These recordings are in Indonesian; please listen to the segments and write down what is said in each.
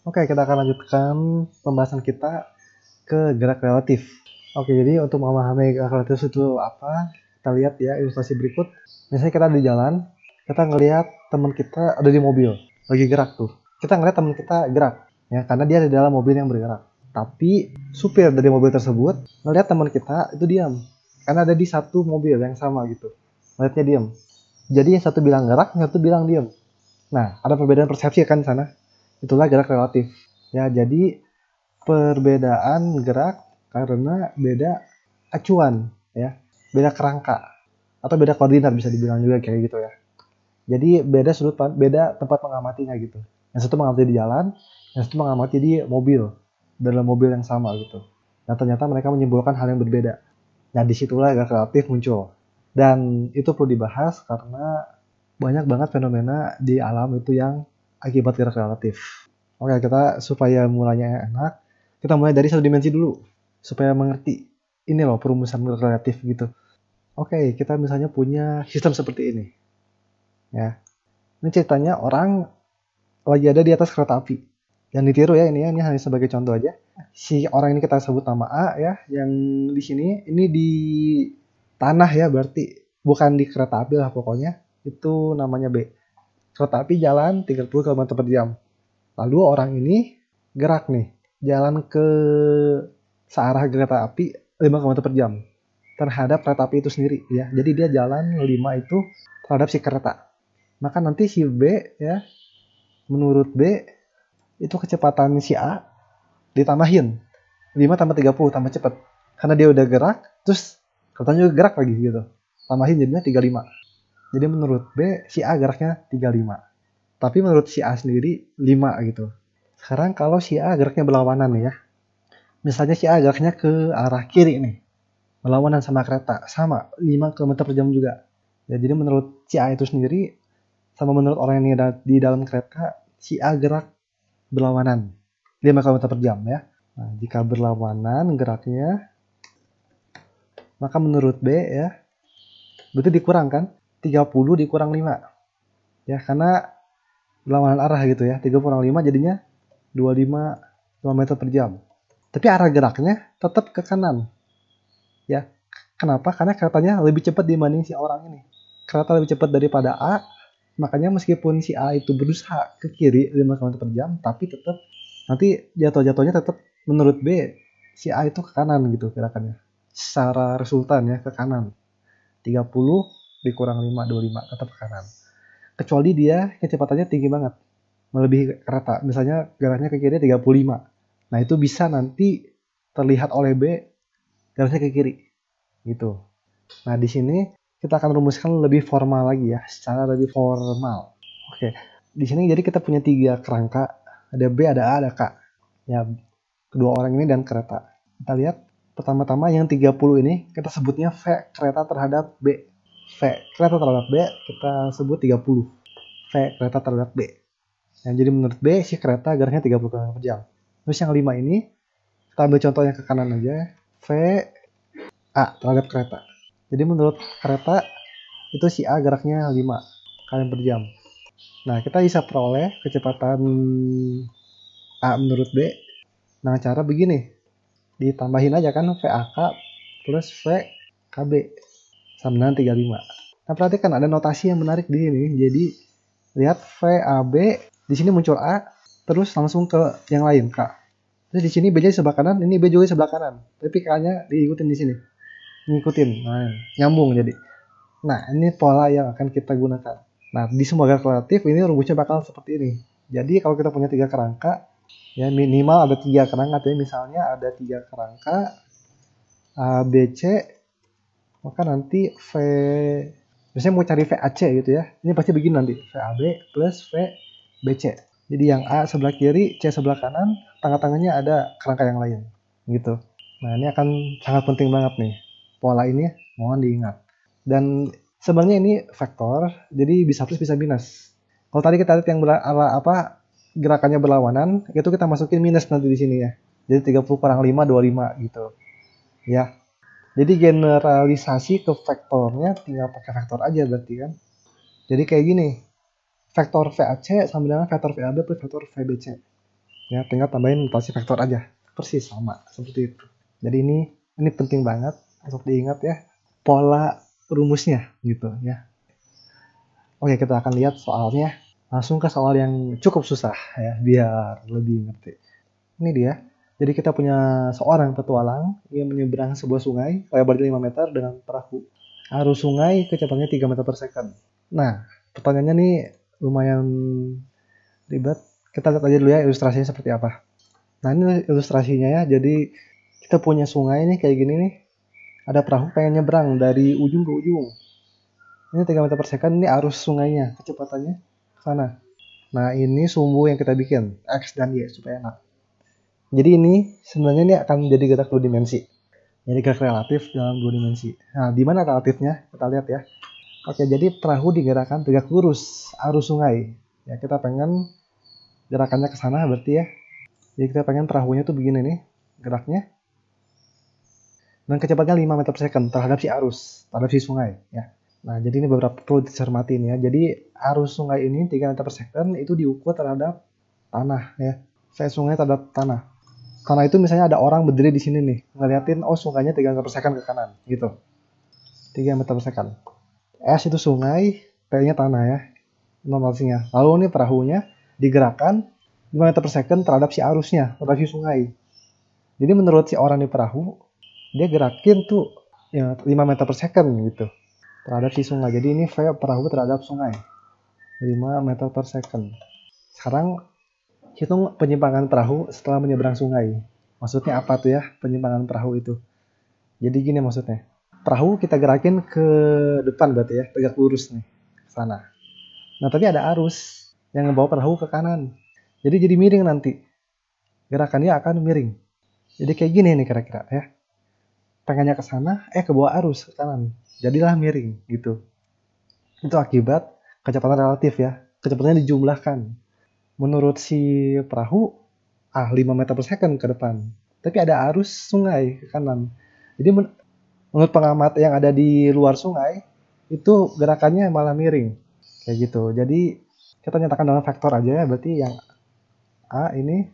Oke, kita akan lanjutkan pembahasan kita ke gerak relatif. Oke, jadi untuk memahami gerak relatif itu apa, kita lihat ya ilustrasi berikut. Misalnya kita di jalan, kita ngelihat teman kita ada di mobil, lagi gerak tuh. Kita ngelihat teman kita gerak, ya karena dia di dalam mobil yang bergerak. Tapi supir dari mobil tersebut ngelihat teman kita itu diam, karena ada di satu mobil yang sama gitu. Ngelihatnya diam. Jadi yang satu bilang gerak, yang satu bilang diam. Nah, ada perbedaan persepsi kan di sana. Itulah gerak relatif. Ya, jadi perbedaan gerak karena beda acuan, ya, beda kerangka atau beda koordinat bisa dibilang juga kayak gitu ya. Jadi beda tempat mengamatinya gitu. Yang satu mengamati di jalan, yang satu mengamati di mobil, dalam mobil yang sama gitu. Nah ternyata mereka menyimpulkan hal yang berbeda. Nah disitulah gerak relatif muncul. Dan itu perlu dibahas karena banyak banget fenomena di alam itu yang akibat gerak relatif. Oke, kita supaya mulanya enak, kita mulai dari satu dimensi dulu supaya mengerti. Ini loh perumusan gerak relatif gitu. Oke, kita misalnya punya sistem seperti ini. Ya, ini ceritanya orang lagi ada di atas kereta api. Yang ditiru ya ini ya, ini hanya sebagai contoh aja. Si orang ini kita sebut nama A ya, yang di sini ini di tanah ya berarti bukan di kereta api lah pokoknya. Itu namanya B. Kereta api jalan 30 km per jam. Lalu orang ini gerak nih, jalan ke searah kereta api 5 km per jam terhadap kereta api itu sendiri ya. Jadi dia jalan 5 itu terhadap si kereta. Maka nanti si B ya, menurut B itu kecepatan si A ditambahin 5 tambah 30 tambah cepet. Karena dia udah gerak, terus keretanya juga gerak lagi gitu. Tambahin jadinya 35. Jadi menurut B, si A geraknya 35. Tapi menurut si A sendiri 5 gitu. Sekarang kalau si A geraknya berlawanan ya. Misalnya si A geraknya ke arah kiri nih. Berlawanan sama kereta. Sama 5 km per jam juga. Ya, jadi menurut si A itu sendiri sama menurut orang yang ada di dalam kereta, si A gerak berlawanan 5 km per jam ya. Nah, jika berlawanan geraknya, maka menurut B ya, berarti dikurangkan 30 dikurang 5. Ya, karena berlawanan arah gitu ya. 30 kurang 5 jadinya 25 km per jam. Tapi arah geraknya tetap ke kanan. Ya, kenapa? Karena keretanya lebih cepat dibanding si orang ini. Kereta lebih cepat daripada A, makanya meskipun si A itu berusaha ke kiri 5 km per jam, tapi tetap nanti jatuh-jatuhnya tetap menurut B, si A itu ke kanan gitu gerakannya. Secara resultan ya ke kanan. 30 dikurang 5, 25 tetap ke kanan. Kecuali dia kecepatannya tinggi banget, melebihi kereta. Misalnya geraknya ke kiri 35. Nah, itu bisa nanti terlihat oleh B garisnya ke kiri gitu. Nah, di sini kita akan rumuskan lebih formal lagi ya, secara lebih formal. Oke, di sini jadi kita punya 3 kerangka, ada B, ada A, ada K. Ya, kedua orang ini dan kereta. Kita lihat pertama-tama yang 30 ini kita sebutnya V kereta terhadap B. V kereta terhadap B kita sebut 30. V kereta terhadap B. Yang jadi menurut B si kereta garisnya 30 km per jam. Terus yang 5 ini kita ambil contohnya ke kanan aja. V A terhadap kereta. Jadi menurut kereta itu si A geraknya 5 km per jam. Nah, kita bisa peroleh kecepatan A menurut B dengan cara begini. Ditambahin aja kan VAK plus VKB sama dengan 35. Nah, perhatikan ada notasi yang menarik di sini. Jadi lihat VAB di sini muncul A terus langsung ke yang lain K. Terus di sini B-nya di sebelah kanan, ini B juga di sebelah kanan. Tapi K-nya diikutin di sini. Ngikutin. Nah, nyambung jadi. Nah, ini pola yang akan kita gunakan. Nah, di semua gerak relatif ini rumusnya bakal seperti ini. Jadi kalau kita punya 3 kerangka, ya minimal ada 3 kerangka ya. Misalnya ada 3 kerangka A, B, C, maka nanti V, biasanya mau cari VAC gitu ya. Ini pasti begini nanti, VAB plus VBC. Jadi yang A sebelah kiri, C sebelah kanan, tengah-tengahnya ada kerangka yang lain gitu. Nah, ini akan sangat penting banget nih. Pola ini mohon diingat. Dan sebenarnya ini vektor, jadi bisa plus bisa minus. Kalau tadi kita lihat yang gerakannya berlawanan, itu kita masukin minus nanti di sini ya. Jadi 30 kurang 5, 25 gitu. Ya. Jadi generalisasi ke vektornya tinggal pakai vektor aja berarti kan. Jadi kayak gini. Vektor VAC sama dengan vektor VAB plus vektor VBC. Ya, tinggal tambahin notasi vektor aja. Persis sama seperti itu. Jadi ini penting banget untuk diingat ya, pola rumusnya gitu ya. Oke, kita akan lihat soalnya. Langsung ke soal yang cukup susah ya, biar lebih ngerti. Ini dia. Jadi kita punya seorang petualang yang menyeberang sebuah sungai lebar 5 meter dengan perahu. Arus sungai kecepatannya 3 meter per second. Nah, pertanyaannya nih lumayan ribet. Kita lihat aja dulu ya ilustrasinya seperti apa. Nah, ini ilustrasinya ya. Jadi kita punya sungai nih kayak gini nih. Ada perahu pengen nyebrang dari ujung ke ujung. Ini 3 meter per second, ini arus sungainya, kecepatannya ke sana. Nah, ini sumbu yang kita bikin, X dan Y, supaya enak. Jadi ini sebenarnya ini akan jadi gerak 2 dimensi. Jadi gerak relatif dalam 2 dimensi. Nah, di mana relatifnya? Kita lihat ya. Oke, jadi perahu digerakkan tegak lurus arus sungai. Ya, kita pengen gerakannya ke sana berarti ya. Jadi kita pengen perahunya tuh begini nih, geraknya. Dan kecepatannya 5 meter per second terhadap si arus, terhadap si sungai. Ya. Nah, jadi ini beberapa perlu dicermati ya. Jadi arus sungai ini 3 meter per second itu diukur terhadap tanah ya. Saya sungai terhadap tanah. Karena itu misalnya ada orang berdiri di sini nih, ngeliatin oh sungainya 3 meter per second ke kanan gitu. 3 meter per second. S itu sungai, P-nya tanah ya. Notasinya. Lalu ini perahunya digerakkan 5 meter per second terhadap si arusnya, terhadap si sungai. Jadi menurut si orang di perahu, dia gerakin tuh ya 5 meter per second gitu terhadap si sungai. Jadi ini V perahu terhadap sungai 5 meter per second. Sekarang hitung penyimpangan perahu setelah menyeberang sungai. Maksudnya apa tuh ya penyimpangan perahu itu? Jadi gini maksudnya. Perahu kita gerakin ke depan berarti ya, tegak lurus nih ke sana. Nah, tapi ada arus yang membawa perahu ke kanan. Jadi miring nanti. Gerakannya akan miring. Jadi kayak gini nih kira-kira ya. Pengennya ke sana, ke bawah arus ke kanan. Jadilah miring gitu. Itu akibat kecepatan relatif ya. Kecepatannya dijumlahkan. Menurut si perahu, 5 meter per second ke depan. Tapi ada arus sungai ke kanan. Jadi menurut pengamat yang ada di luar sungai, itu gerakannya malah miring. Kayak gitu. Jadi kita nyatakan dalam vektor aja ya. Berarti yang A ini.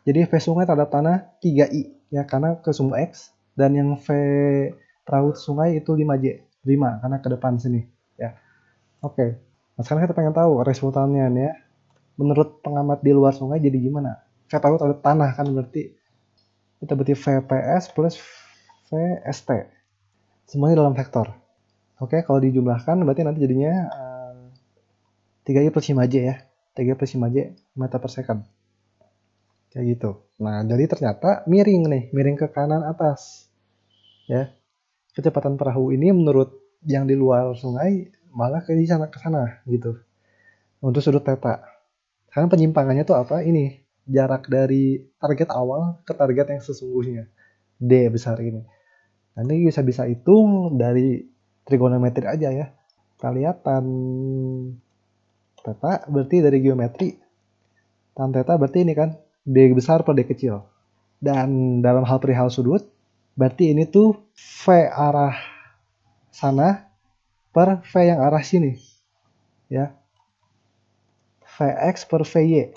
Jadi V sungai terhadap tanah 3I. Ya, karena ke sumbu X. Dan yang V perahu sungai itu 5J. 5 karena ke depan sini. Ya. Oke. Nah, sekarang kita pengen tahu resultannya nih ya. Menurut pengamat di luar sungai jadi gimana? V perahu terhadap tanah kan berarti. Kita berarti VPS plus VST. Semuanya dalam vektor. Oke, kalau dijumlahkan berarti nanti jadinya 3I plus 5J ya. 3I plus 5J meter per second. Kayak gitu. Nah, jadi ternyata miring nih, miring ke kanan atas. Ya. Kecepatan perahu ini menurut yang di luar sungai malah ke sana gitu. Untuk sudut theta. Sekarang penyimpangannya tuh apa? Ini jarak dari target awal ke target yang sesungguhnya. D besar ini. Nanti bisa hitung dari trigonometri aja ya. Kita lihat tan theta berarti dari geometri. Tan theta berarti ini kan D besar per D kecil. Dan dalam hal perihal sudut, berarti ini tuh V arah sana per V yang arah sini. Ya. Vx per Vy.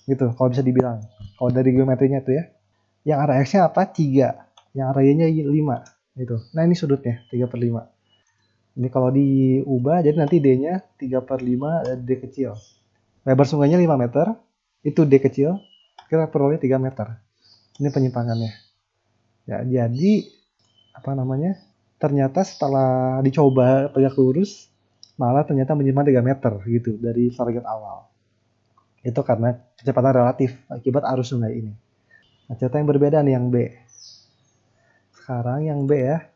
Gitu, kalau bisa dibilang. Kalau dari geometrinya tuh ya. Yang arah X-nya apa? 3. Yang arah Y-nya 5. Gitu. Nah, ini sudutnya, 3 per 5. Ini kalau diubah, jadi nanti D-nya 3 per 5 D kecil. Lebar sungainya 5 meter. Itu D kecil. Kita peroleh 3 meter. Ini penyimpangannya. Ya, jadi apa namanya? Ternyata setelah dicoba tegak lurus, malah ternyata menyimpang 3 meter gitu dari target awal. Itu karena kecepatan relatif akibat arus sungai ini. Nah, cerita yang berbeda nih yang B. Sekarang yang B ya.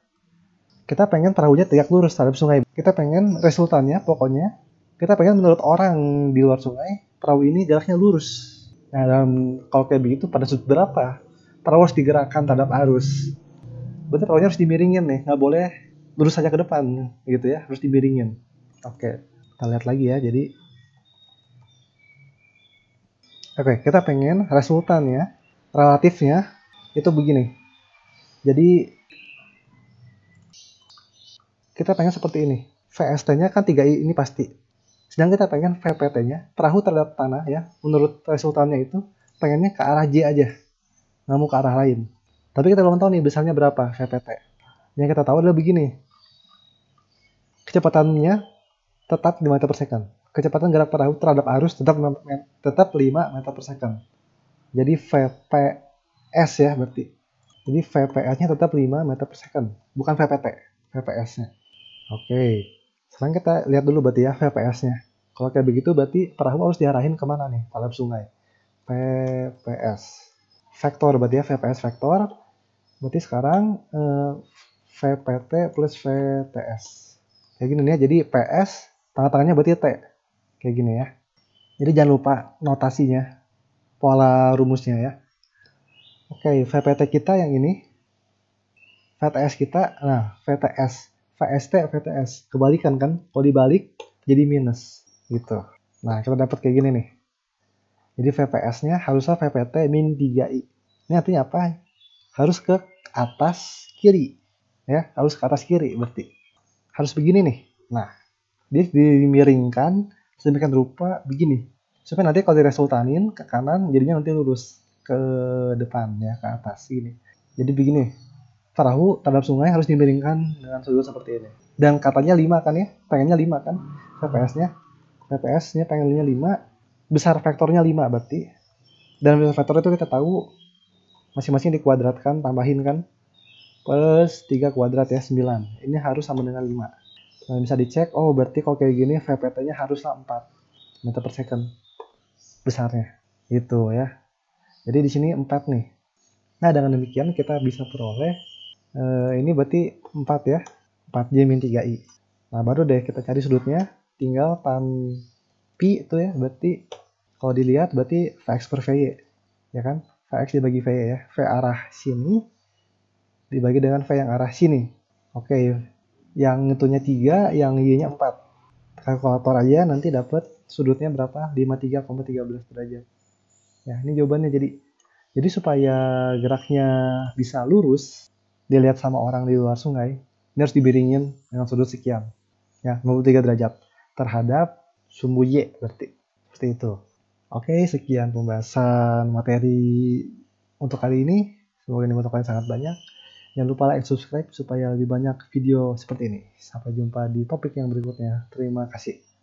Kita pengen perahunya tegak lurus terhadap sungai. Kita pengen resultannya pokoknya. Kita pengen menurut orang di luar sungai, perahu ini jaraknya lurus. Nah, kalau kayak begitu pada sudut berapa? Perahu harus digerakkan terhadap arus. Berarti perahunya harus dimiringin nih, nggak boleh lurus saja ke depan gitu ya, harus dimiringin. Oke, kita lihat lagi ya. Jadi, kita pengen resultannya, relatifnya itu begini. Jadi kita pengen seperti ini. VST-nya kan 3I ini pasti. Sedang kita pengen VPT-nya, perahu terhadap tanah ya, menurut resultannya itu pengennya ke arah J aja, nggak mau ke arah lain. Tapi kita belum tahu nih besarnya berapa VPT. Yang kita tahu adalah begini, kecepatannya tetap 5 meter per second. Kecepatan gerak perahu terhadap arus tetap 5 meter per second. Jadi VPS ya berarti. Jadi VPS-nya tetap 5 meter per second, bukan VPT, VPS-nya. Oke, sekarang kita lihat dulu berarti ya VPS-nya. Kalau kayak begitu berarti perahu harus diarahin kemana nih terhadap sungai. VPS. Vektor berarti ya, VPS vektor. Berarti sekarang VPT plus VTS. Kayak gini nih ya, jadi PS, tengah-tengahnya berarti T. Kayak gini ya. Jadi jangan lupa notasinya, pola rumusnya ya. Oke, VPT kita yang ini. VTS kita, nah VTS. VST, VTS. Kebalikan kan? Kalau dibalik, jadi minus. Gitu. Nah, kita dapat kayak gini nih. Jadi VPS-nya harusnya VPT min 3I. Ini artinya apa? Harus ke atas kiri. Ya, harus ke atas kiri berarti. Harus begini nih. Nah, dia dimiringkan sedemikian rupa begini. Supaya nanti kalau diresultanin ke kanan, jadinya nanti lurus ke depan ya, ke atas gini. Jadi begini. Perahu terhadap sungai harus dimiringkan dengan sudut seperti ini. Dan katanya 5 kan ya? Pengennya 5 kan? VPS-nya. VPS-nya pengennya 5. Besar vektornya 5 berarti. Dan besar vektor itu kita tahu masing-masing dikuadratkan, tambahin kan. Plus 3 kuadrat ya, 9. Ini harus sama dengan 5. Nah, bisa dicek, oh berarti kalau kayak gini VPT-nya haruslah 4 meter per second besarnya. Gitu ya. Jadi di sini 4 nih. Nah, dengan demikian kita bisa peroleh ini berarti 4 ya. 4J min 3I. Nah, baru deh kita cari sudutnya. Tinggal tan Pi itu ya. Berarti kalau dilihat berarti Vx per Vy. Ya kan? Vx dibagi Vy ya. V arah sini dibagi dengan V yang arah sini. Oke. Yang itunya 3, yang Y-nya 4. Kalkulator aja nanti dapat sudutnya berapa? 53,13 derajat. Ya, ini jawabannya jadi supaya geraknya bisa lurus, dilihat sama orang di luar sungai, ini harus dibiringin dengan sudut sekian. Ya, 53 derajat terhadap sumbu Y berarti. Seperti itu. Oke, sekian pembahasan materi untuk kali ini. Semoga ini untuk kalian sangat banyak. Jangan lupa like, subscribe supaya lebih banyak video seperti ini. Sampai jumpa di topik yang berikutnya. Terima kasih.